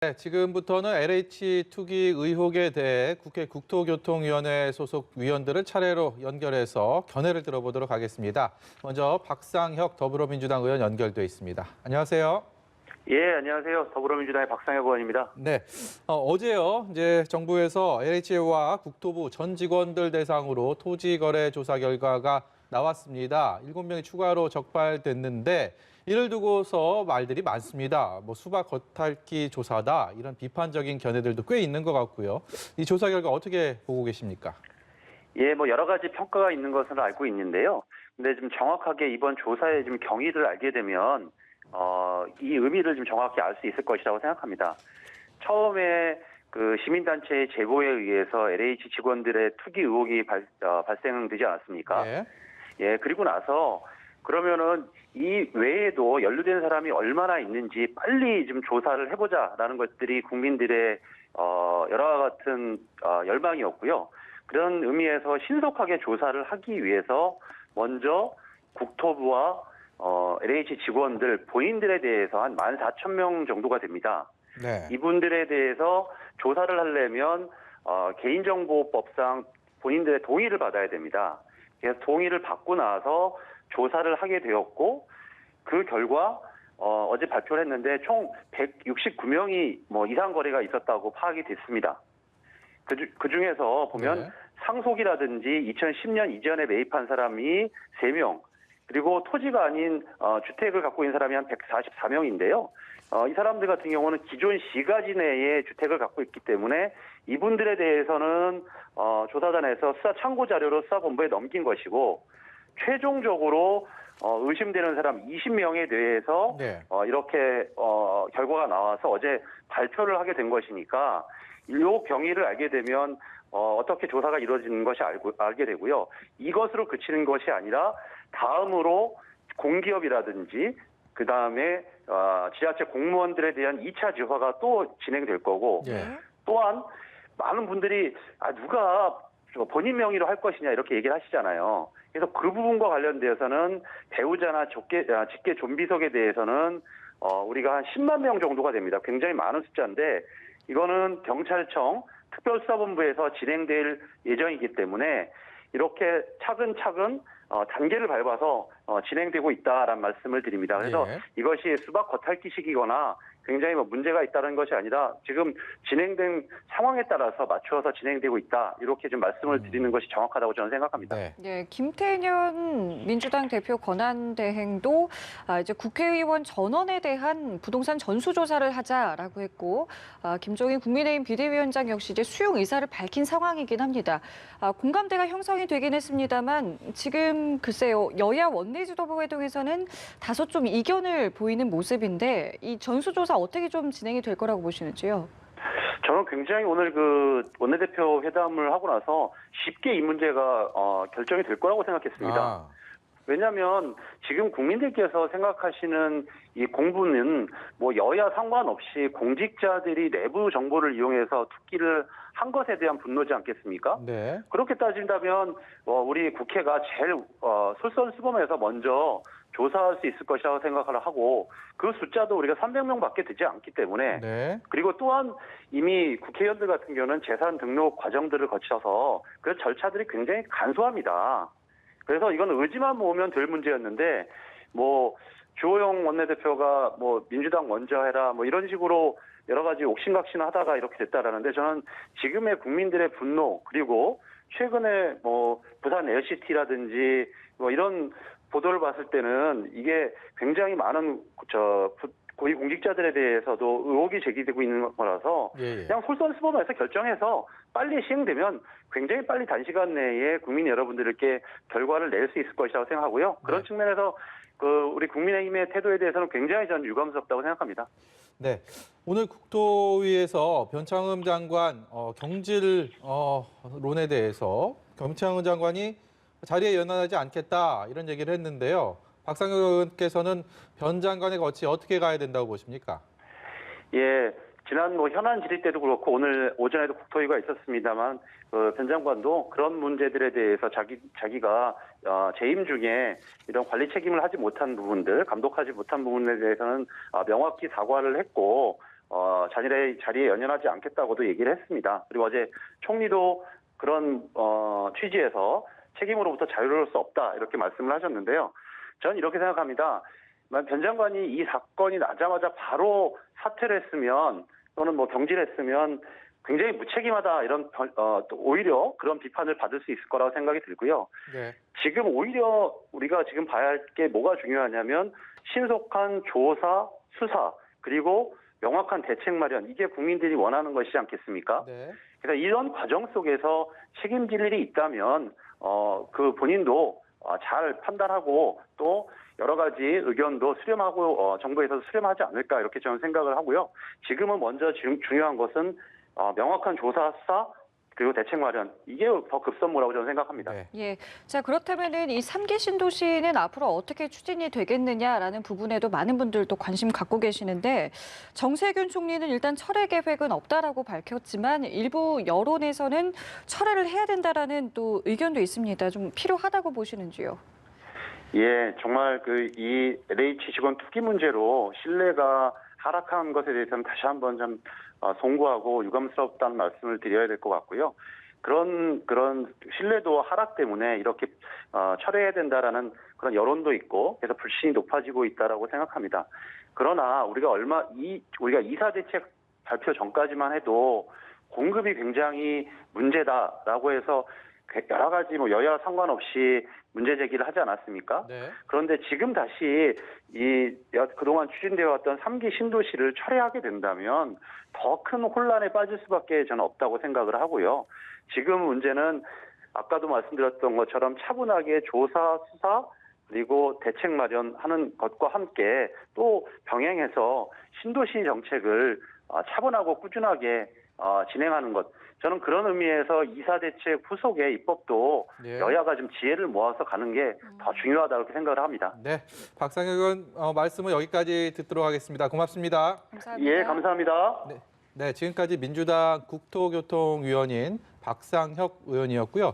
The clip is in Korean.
네, 지금부터는 LH 투기 의혹에 대해 국회 국토교통위원회 소속 위원들을 차례로 연결해서 견해를 들어보도록 하겠습니다. 먼저 박상혁 더불어민주당 의원 연결돼 있습니다. 안녕하세요. 예, 안녕하세요. 더불어민주당의 박상혁 의원입니다. 네, 어제요. 이제 정부에서 LH와 국토부 전 직원들 대상으로 토지 거래 조사 결과가 나왔습니다. 7명이 추가로 적발됐는데 이를 두고서 말들이 많습니다. 뭐 수박 겉핥기 조사다 이런 비판적인 견해들도 꽤 있는 것 같고요. 이 조사 결과 어떻게 보고 계십니까? 예, 뭐 여러 가지 평가가 있는 것으로 알고 있는데요. 근데 좀 정확하게 이번 조사의 좀 경위를 알게 되면 이 의미를 좀 정확히 알 수 있을 것이라고 생각합니다. 처음에 그 시민단체의 제보에 의해서 LH 직원들의 투기 의혹이 발생되지 않았습니까? 네. 예, 그리고 나서 그러면은 이 외에도 연루된 사람이 얼마나 있는지 빨리 좀 조사를 해보자라는 것들이 국민들의 여러 같은 열망이었고요. 그런 의미에서 신속하게 조사를 하기 위해서 먼저 국토부와 LH 직원들 본인들에 대해서 한 14,000명 정도가 됩니다. 네. 이분들에 대해서 조사를 하려면 개인정보법상 본인들의 동의를 받아야 됩니다. 그래서 동의를 받고 나서 조사를 하게 되었고 그 결과 어제 발표를 했는데 총 169명이 뭐 이상 거래가 있었다고 파악이 됐습니다. 그 중에서 보면 네. 상속이라든지 2010년 이전에 매입한 사람이 3명, 그리고 토지가 아닌 주택을 갖고 있는 사람이 한 144명인데요. 이 사람들 같은 경우는 기존 시가지 내에 주택을 갖고 있기 때문에 이분들에 대해서는 조사단에서 수사 참고 자료로 수사본부에 넘긴 것이고, 최종적으로 의심되는 사람 20명에 대해서 네. 이렇게 결과가 나와서 어제 발표를 하게 된 것이니까 이 경위를 알게 되면 어떻게 조사가 이루어지는 것이 알게 되고요. 이것으로 그치는 것이 아니라 다음으로 공기업이라든지 그 다음에 지자체 공무원들에 대한 2차 조사가 또 진행될 거고, 네. 또한 많은 분들이 누가 본인 명의로 할 것이냐 이렇게 얘기를 하시잖아요. 그래서 그 부분과 관련되어서는 배우자나 직계 존비속에 대해서는 우리가 한 10만 명 정도가 됩니다. 굉장히 많은 숫자인데 이거는 경찰청 특별수사본부에서 진행될 예정이기 때문에 이렇게 차근차근 단계를 밟아서 진행되고 있다라는 말씀을 드립니다. 그래서 예. 이것이 수박 겉핥기식이거나 굉장히 뭐 문제가 있다는 것이 아니라 지금 진행된 상황에 따라서 맞추어서 진행되고 있다. 이렇게 좀 말씀을 드리는 것이 정확하다고 저는 생각합니다. 네. 네, 김태년 민주당 대표 권한대행도 이제 국회의원 전원에 대한 부동산 전수조사를 하자라고 했고, 김종인 국민의힘 비대위원장 역시 이제 수용 의사를 밝힌 상황이긴 합니다. 공감대가 형성이 되긴 했습니다만 지금 글쎄요, 여야 원내 지도부 회동에서는 다소 좀 이견을 보이는 모습인데 이 전수조사 어떻게 좀 진행이 될 거라고 보시는지요? 저는 굉장히 오늘 그 원내대표 회담을 하고 나서 쉽게 이 문제가 결정이 될 거라고 생각했습니다. 왜냐하면 지금 국민들께서 생각하시는 이 공부는 뭐 여야 상관없이 공직자들이 내부 정보를 이용해서 투기를 한 것에 대한 분노지 않겠습니까? 네. 그렇게 따진다면 우리 국회가 제일 솔선수범해서 먼저 조사할 수 있을 것이라고 생각을 하고, 그 숫자도 우리가 300명밖에 되지 않기 때문에, 네. 그리고 또한 이미 국회의원들 같은 경우는 재산 등록 과정들을 거쳐서 그 절차들이 굉장히 간소합니다. 그래서 이건 의지만 모으면 될 문제였는데 뭐 주호영 원내대표가 뭐 민주당 먼저 해라 뭐 이런 식으로 여러 가지 옥신각신 하다가 이렇게 됐다라는데, 저는 지금의 국민들의 분노, 그리고 최근에 뭐 부산 LCT라든지 뭐 이런 보도를 봤을 때는 이게 굉장히 많은 고위 공직자들에 대해서도 의혹이 제기되고 있는 거라서 예. 그냥 솔선수범해서 결정해서 빨리 시행되면 굉장히 빨리 단시간 내에 국민 여러분들께 결과를 낼 수 있을 것이라고 생각하고요. 그런 네. 측면에서 우리 국민의힘의 태도에 대해서는 굉장히 저는 유감스럽다고 생각합니다. 네. 오늘 국토위에서 변창흠 장관 경질론에 대해서 변창흠 장관이 자리에 연연하지 않겠다 이런 얘기를 했는데요. 박상혁 의원께서는 변 장관의 거치 어떻게 가야 된다고 보십니까? 예, 지난 현안 질의 때도 그렇고 오늘 오전에도 국토위가 있었습니다만 변 장관도 그런 문제들에 대해서 자기가 재임 중에 이런 관리 책임을 하지 못한 부분들, 감독하지 못한 부분에 대해서는 명확히 사과를 했고, 자신의 자리에 연연하지 않겠다고도 얘기를 했습니다. 그리고 어제 총리도 그런 취지에서 책임으로부터 자유로울 수 없다 이렇게 말씀을 하셨는데요. 저는 이렇게 생각합니다. 변 장관이 이 사건이 나자마자 바로 사퇴를 했으면 또는 뭐 경질을 했으면 굉장히 무책임하다 이런 또 오히려 그런 비판을 받을 수 있을 거라고 생각이 들고요. 네. 지금 오히려 우리가 지금 봐야 할 게 뭐가 중요하냐면 신속한 조사, 수사 그리고 명확한 대책 마련 이게 국민들이 원하는 것이지 않겠습니까? 네. 그래서 이런 과정 속에서 책임질 일이 있다면 그 본인도 잘 판단하고 또 여러 가지 의견도 수렴하고 정부에서 수렴하지 않을까 이렇게 저는 생각을 하고요. 지금은 먼저 중요한 것은 명확한 조사, 수사 그리고 대책 마련 이게 더 급선무라고 저는 생각합니다. 네. 예. 자, 그렇다면은 이 3기 신도시는 앞으로 어떻게 추진이 되겠느냐라는 부분에도 많은 분들도 관심 갖고 계시는데 정세균 총리는 일단 철회 계획은 없다라고 밝혔지만 일부 여론에서는 철회를 해야 된다라는 또 의견도 있습니다. 좀 필요하다고 보시는지요? 예, 정말 이 LH 직원 투기 문제로 신뢰가 하락한 것에 대해서는 다시 한번 좀 송구하고 유감스럽다는 말씀을 드려야 될 것 같고요. 그런 신뢰도 하락 때문에 이렇게 철회해야 된다라는 그런 여론도 있고 그래서 불신이 높아지고 있다라고 생각합니다. 그러나 우리가 이사 대책 발표 전까지만 해도 공급이 굉장히 문제다라고 해서 여러 가지 여야 상관없이 문제 제기를 하지 않았습니까? 네. 그런데 지금 다시 그동안 추진되어 왔던 3기 신도시를 철회하게 된다면 더 큰 혼란에 빠질 수밖에 저는 없다고 생각을 하고요. 지금 문제는 아까도 말씀드렸던 것처럼 차분하게 조사, 수사 그리고 대책 마련하는 것과 함께 또 병행해서 신도시 정책을 차분하고 꾸준하게 진행하는 것. 저는 그런 의미에서 이사 대책 후속의 입법도 예. 여야가 좀 지혜를 모아서 가는 게 더 중요하다고 생각을 합니다. 네. 박상혁 의원 말씀은 여기까지 듣도록 하겠습니다. 고맙습니다. 감사합니다. 예, 감사합니다. 네, 지금까지 민주당 국토교통위원인 박상혁 의원이었고요.